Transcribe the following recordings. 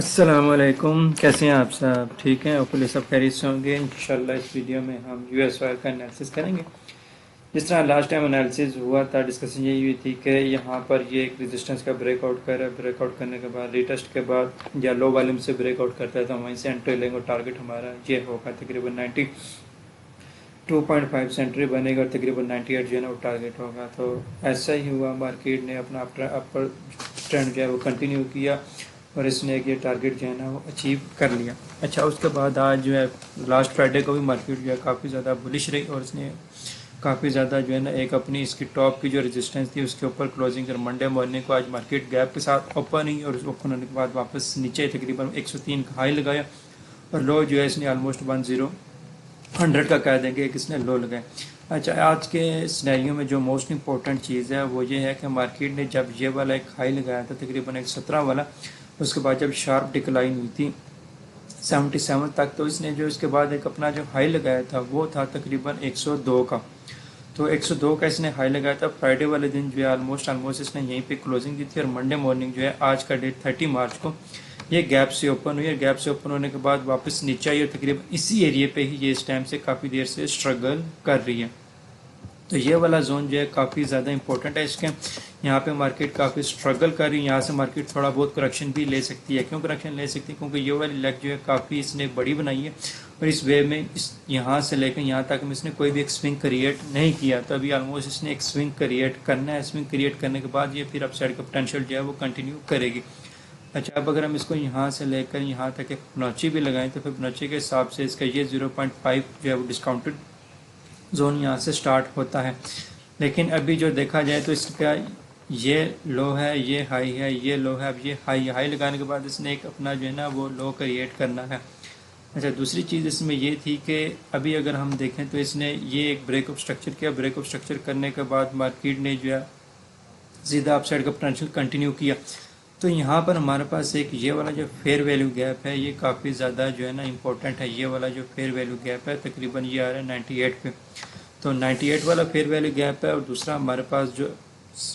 अस्सलामुअलैकुम। कैसे हैं आप सब? ठीक हैं? होपफुली सब खैरियत से होंगे। इंशाल्लाह इस वीडियो में हम यूएस ऑयल का एनालिसिस करेंगे। जिस तरह लास्ट टाइम एनालिसिस हुआ था, डिस्कशन यही हुई थी कि यहाँ पर ये एक रेजिस्टेंस का ब्रेकआउट कर रहा है। ब्रेकआउट करने के बाद रिटेस्ट के बाद या लो वॉल्यूम से ब्रेकआउट करता है तो वहीं से एंट्री लेंगे। टारगेट हमारा ये होगा तकरीबन 92.5 से एंट्री बनेगा और तकरीबन 98 जो है ना वो टारगेट होगा। तो ऐसा ही हुआ, मार्केट ने अपना अपर ट्रेंड जो है वो कंटिन्यू किया और इसने एक ये टारगेट जो है ना वो अचीव कर लिया। अच्छा, उसके बाद आज जो है लास्ट फ्राइडे को भी मार्केट जो है काफ़ी ज़्यादा बुलिश रही और इसने काफ़ी ज़्यादा जो है ना एक अपनी इसकी टॉप की जो रेजिस्टेंस थी उसके ऊपर क्लोजिंग कर मंडे मॉर्निंग को आज मार्केट गैप के साथ ओपन हुई और ओपन होने के बाद वापस नीचे तकरीबन 103 का हाई लगाया और लो जो है इसने ऑलमोस्ट 100 का कह देंगे कि इसने लो लगाए। अच्छा, आज के सिनेरियो में जो मोस्ट इंपॉर्टेंट चीज़ है वो ये है कि मार्केट ने जब ये वाला एक हाई लगाया था तकरीबन 117 वाला, उसके बाद जब शार्प डिक्लाइन हुई थी 77 तक, तो इसने जो इसके बाद एक अपना जो हाई लगाया था वो था तकरीबन 102 का। तो 102 का इसने हाई लगाया था फ्राइडे वाले दिन जो है ऑलमोस्ट इसने यहीं पे क्लोजिंग दी थी और मंडे मॉर्निंग जो है आज का डेट 30 मार्च को ये गैप से ओपन हुई है। गैप से ओपन होने के बाद वापस नीचे आई और तकरीबन इसी एरिया पे ही ये इस टाइम से काफ़ी देर से स्ट्रगल कर रही है। तो ये वाला जोन जो है काफ़ी ज़्यादा इंपॉर्टेंट है इसके। यहाँ पे मार्केट काफ़ी स्ट्रगल कर रही है। यहाँ से मार्केट थोड़ा बहुत करेक्शन भी ले सकती है। क्यों करेक्शन ले सकती है? क्योंकि ये वाली लेग जो है काफ़ी इसने बड़ी बनाई है और इस वे में इस यहाँ से लेकर यहाँ तक में इसने कोई भी एक स्विंग क्रिएट नहीं किया। तो अभी ऑलमोस्ट इसने एक स्विंग क्रिएट करना है। स्विंग क्रिएट करने के बाद ये फिर अपसाइड का पोटेंशियल जो है वो कंटिन्यू करेगी। अच्छा, अब अगर हम इसको यहाँ से लेकर यहाँ तक एक फिबोनाची भी लगाएं तो फिबोनाची के हिसाब से इसका ये 0.5 जो है वो डिस्काउंटेड जोन यहाँ से स्टार्ट होता है। लेकिन अभी जो देखा जाए तो इसका ये लो है, ये हाई है, ये लो है। अब ये हाई लगाने के बाद इसने एक अपना जो है ना वो लो क्रिएट करना है। अच्छा, दूसरी चीज़ इसमें ये थी कि अभी अगर हम देखें तो इसने ये एक ब्रेकअप स्ट्रक्चर किया। ब्रेकअप स्ट्रक्चर करने के बाद मार्केट ने जो है सीधा अपसाइड का पोटेंशियल कंटिन्यू किया। तो यहाँ पर हमारे पास एक ये वाला जो फेयर वैल्यू गैप है ये काफ़ी ज़्यादा जो है ना इम्पोर्टेंट है। ये वाला जो फेयर वैल्यू गैप है तकरीबन ये आ रहा है 98 पे। तो 98 वाला फेयर वैल्यू गैप है और दूसरा हमारे पास जो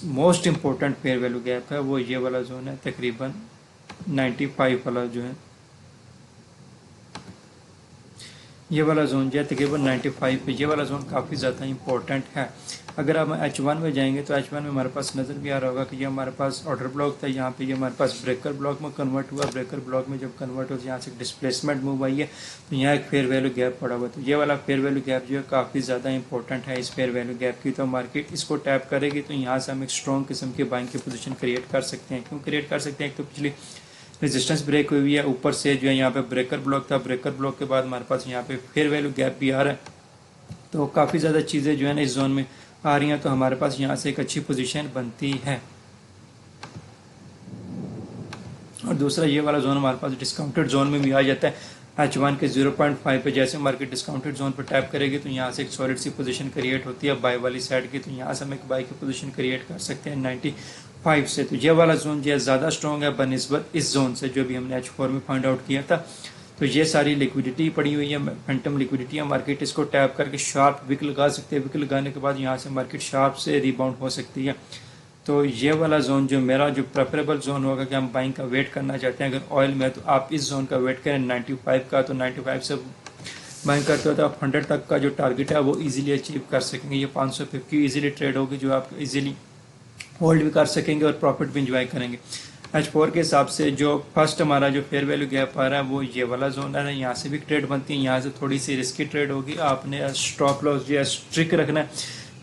most important fair value gap है वो ये वाला जोन है तकरीबन 95 वाला जो है, ये वाला जोन जो है तकरीबन 95 पे। ये वाला जोन काफ़ी ज़्यादा इंपॉर्टेंट है। अगर हम H1 में जाएंगे तो H1 में हमारे पास नज़र भी आ रहा होगा कि ये हमारे पास ऑर्डर ब्लॉक था। यहाँ पे ये हमारे पास ब्रेकर ब्लॉक में कन्वर्ट हुआ। ब्रेकर ब्लॉक में जब कन्वर्ट हो तो यहाँ से डिस्प्लेसमेंट मूव आई है तो यहाँ एक फेयर वैल्यू गैप पड़ा हुआ। तो ये वाला फेयर वैल्यू गैप जो है काफ़ी ज़्यादा इंपॉर्टेंट है। इस फेयर वैल्यू गैप की तो मार्केट इसको टैप करेगी तो यहाँ से हम एक स्ट्रॉन्ग किस्म की बाइंग की पोजीशन क्रिएट कर सकते हैं। क्यों क्रिएट कर सकते हैं? एक तो पिछली रेजिस्टेंस ब्रेक हुई है, ऊपर से जो है यहाँ पे ब्रेकर ब्लॉक था। ब्रेकर ब्लॉक के बाद हमारे पास यहाँ पे फेयर वैल्यू गैप भी आ रहा है। तो काफ़ी ज़्यादा चीज़ें जो है ना इस जोन में आ रही हैं तो हमारे पास यहाँ से एक अच्छी पोजीशन बनती है। और दूसरा ये वाला जोन हमारे पास डिस्काउंटेड जोन में भी आ जाता है। H1 के 0.5 पे जैसे मार्केट डिस्काउंटेड जोन पर टैप करेगी तो यहाँ से एक सॉलिड सी पोजीशन क्रिएट होती है बाय वाली साइड की। तो यहाँ से हम एक बाय की पोजीशन क्रिएट कर सकते हैं 95 से। तो ये वाला जोन जो है ज़्यादा स्ट्रॉन्ग है बनस्बत इस जोन से जो भी हमने H4 में फाइंड आउट किया था। तो ये सारी लिक्विडिटी पड़ी हुई है, फैंटम लिक्विडिटी है। मार्केट इसको टैप करके शार्प विक लगा सकते हैं। विक लगाने के बाद यहाँ से मार्केट शार्प से रिबाउंड हो सकती है। तो ये वाला जोन जो मेरा जो प्रेफरेबल जोन होगा कि हम बाइंग का वेट करना चाहते हैं अगर ऑयल में, तो आप इस जोन का वेट करें 95 का। तो 95 से बाइंग करते हो तो आप 100 तक का जो टारगेट है वो इजीली अचीव कर सकेंगे। ये 550 इजीली ट्रेड होगी जो आप इजीली होल्ड भी कर सकेंगे और प्रॉफिट भी इंजॉय करेंगे। H4 के हिसाब से जो फर्स्ट हमारा जो फेयर वैल्यू गैप आ रहा है वो ये वाला जोन है। यहाँ से भी ट्रेड बनती है, यहाँ से थोड़ी सी रिस्की ट्रेड होगी। आपने स्टॉप लॉस जो है स्ट्रिक रखना है।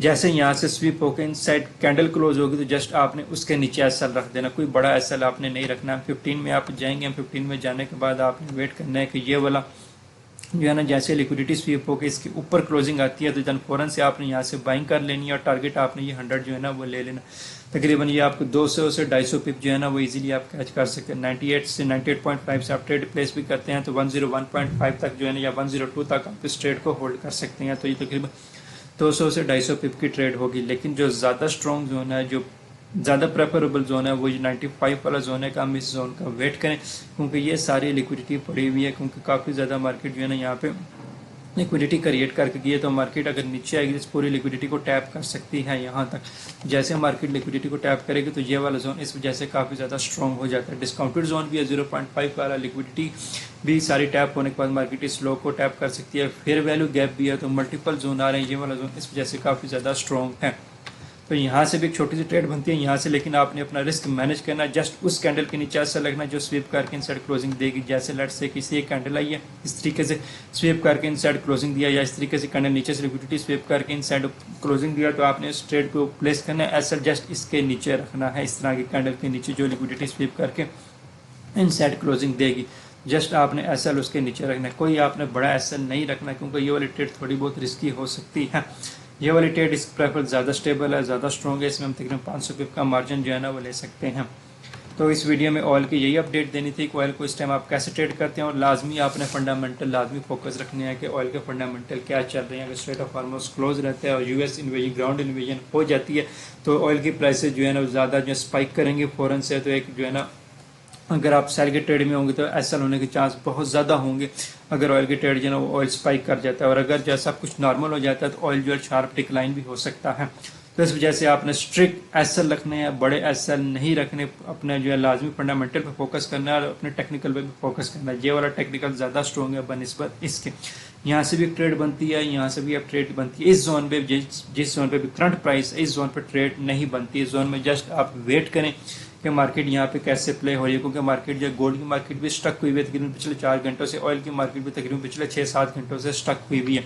जैसे यहाँ से स्वीप होकर इनसाइड कैंडल क्लोज होगी तो जस्ट आपने उसके नीचे एसएल रख देना। कोई बड़ा एसएल आपने नहीं रखना। 15 में आप जाएंगे। 15 में जाने के बाद आपने वेट करना है कि ये वाला जो है ना जैसे लिक्विडिटी स्वीप होकर इसके ऊपर क्लोजिंग आती है तो जन फौरन से आपने यहाँ से बाइंग कर लेनी है और टारगेट आपने ये 100 जो है ना वो ले लेना। तकरीबन ये आपको 200 से 250 पिप जो है ना वो इजीली आप कैच कर सकते हैं। 98 से 98.5 से आप ट्रेड प्लेस भी करते हैं तो 101.5 तक जो है ना या 102 तक आप इस ट्रेड को होल्ड कर सकते हैं। तो ये तकरीबन 200 से 250 पिप की ट्रेड होगी। लेकिन जो ज़्यादा स्ट्रॉन्ग जोन है, जो ज़्यादा प्रेफरेबल जोन है वो ये 95 वाला जोन है कि हम इस जोन का वेट करें क्योंकि ये सारी लिक्विडिटी पड़ी हुई है। क्योंकि काफ़ी ज़्यादा मार्केट जो है ना यहाँ पे लिक्विडिटी क्रिएट करके गई है, तो मार्केट अगर नीचे आएगी तो पूरी लिक्विडिटी को टैप कर सकती है यहाँ तक। जैसे मार्केट लिक्विडिटी को टैप करेगी तो ये वाला जोन इस वजह से काफ़ी ज़्यादा स्ट्रॉन्ग हो जाता है। डिस्काउंटेड जोन भी है 0.5 वाला, लिक्विडिटी भी सारी टैप होने के बाद मार्केट इस लो को टैप कर सकती है। फेयर वैल्यू गैप भी है, तो मल्टीपल जोन आ रहे हैं, ये वाला जोन इस वजह से काफ़ी ज़्यादा स्ट्रॉन्ग है। तो यहाँ से भी एक छोटी सी ट्रेड बनती है यहाँ से, लेकिन आपने अपना रिस्क मैनेज करना। जस्ट उस कैंडल के नीचे ऐसा लगना जो स्वीप करके इनसाइड क्लोजिंग देगी। जैसे लेट्स से किसी एक कैंडल आई है, इस तरीके से स्वीप करके इनसाइड क्लोजिंग दिया, या इस तरीके से कैंडल नीचे से लिक्विडिटी स्वीप करके इनसाइड क्लोजिंग दिया, तो आपने इस ट्रेड को प्लेस करना है। ऐसा जस्ट इसके नीचे रखना है, इस तरह की कैंडल के नीचे जो लिक्विडिटी स्वीप करके इनसाइड क्लोजिंग देगी, जस्ट आपने एसएल उसके नीचे रखना है। कोई आपने बड़ा एसएल नहीं रखना, क्योंकि ये वाली ट्रेड थोड़ी बहुत रिस्की हो सकती है। ये वाली ट्रेड इस प्रेफर ज़्यादा स्टेबल है, ज़्यादा स्ट्रॉन्ग है, इसमें हम तकरीबन 500 पिप का मार्जिन जो है ना वो ले सकते हैं। तो इस वीडियो में ऑयल की यही अपडेट देनी थी कि ऑयल को इस टाइम आप कैसे ट्रेड करते हैं, और लाजमी आपने फंडामेंटल लाजमी फोकस रखने हैं कि ऑयल के फंडामेंटल क्या चल रहे हैं। अगर स्ट्रेट ऑफ हार्मोज क्लोज रहता है और यूएस इन्वेजन ग्राउंड इन्वेजन हो जाती है, तो ऑयल की प्राइसेज जो है ना ज़्यादा जो स्पाइक करेंगे फ़ौरन से। तो एक जो है ना, अगर आप सेल के ट्रेड में होंगे तो एसएल होने के चांस बहुत ज़्यादा होंगे अगर ऑयल की ट्रेड जो है ना वो ऑयल स्पाइक कर जाता है। और अगर जैसा कुछ नॉर्मल हो जाता है तो ऑयल जो है शार्प डिक्लाइन भी हो सकता है। तो इस वजह से आपने स्ट्रिक्ट एसएल रखने हैं, बड़े एसएल नहीं रखने। अपने जो है लाजमी फंडामेंटल पे फोकस करना है और अपने टेक्निकल पे भी फोकस करना है। ये वाला टेक्निकल ज़्यादा स्ट्रॉन्ग है बनिस्बत इसके। यहाँ से भी ट्रेड बनती है, यहाँ से भी अब ट्रेड बनती है। इस जोन पे जिस जोन पे भी करंट प्राइस है, इस जोन पे ट्रेड नहीं बनती। इस जोन में जस्ट आप वेट करें कि मार्केट यहाँ पे कैसे प्ले हो रही है, क्योंकि मार्केट जो गोल्ड की मार्केट भी स्टक हुई हुई है तकरीबन पिछले 4 घंटों से, ऑयल की मार्केट भी तकरीबन पिछले 6-7 घंटों से स्टक हुई हुई है।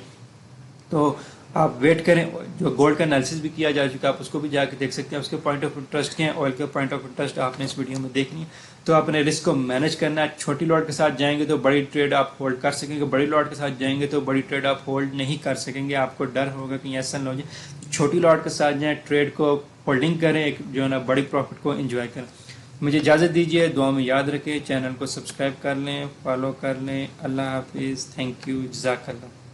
तो आप वेट करें। जो गोल्ड का एनालिसिस भी किया जा चुका है, आप उसको भी जाके देख सकते हैं। उसके पॉइंट ऑफ इंटरेस्ट क्या है, ऑयल के पॉइंट ऑफ इंटरेस्ट आपने इस वीडियो में देखनी है। तो आपने रिस्क को मैनेज करना है। छोटी लॉट के साथ जाएंगे तो बड़ी ट्रेड आप होल्ड कर सकेंगे, बड़ी लॉट के साथ जाएंगे तो बड़ी ट्रेड आप होल्ड नहीं कर सकेंगे। आपको डर होगा कि ऐसा ना हो जाए। छोटी लॉट के साथ जाएँ, ट्रेड को होल्डिंग करें, एक जो है ना बड़ी प्रॉफिट को एंजॉय करें। मुझे इजाज़त दीजिए, दुआ में याद रखें, चैनल को सब्सक्राइब कर लें, फॉलो कर लें। अल्लाह हाफिज़, थैंक यू, जज़ाकल्लाह।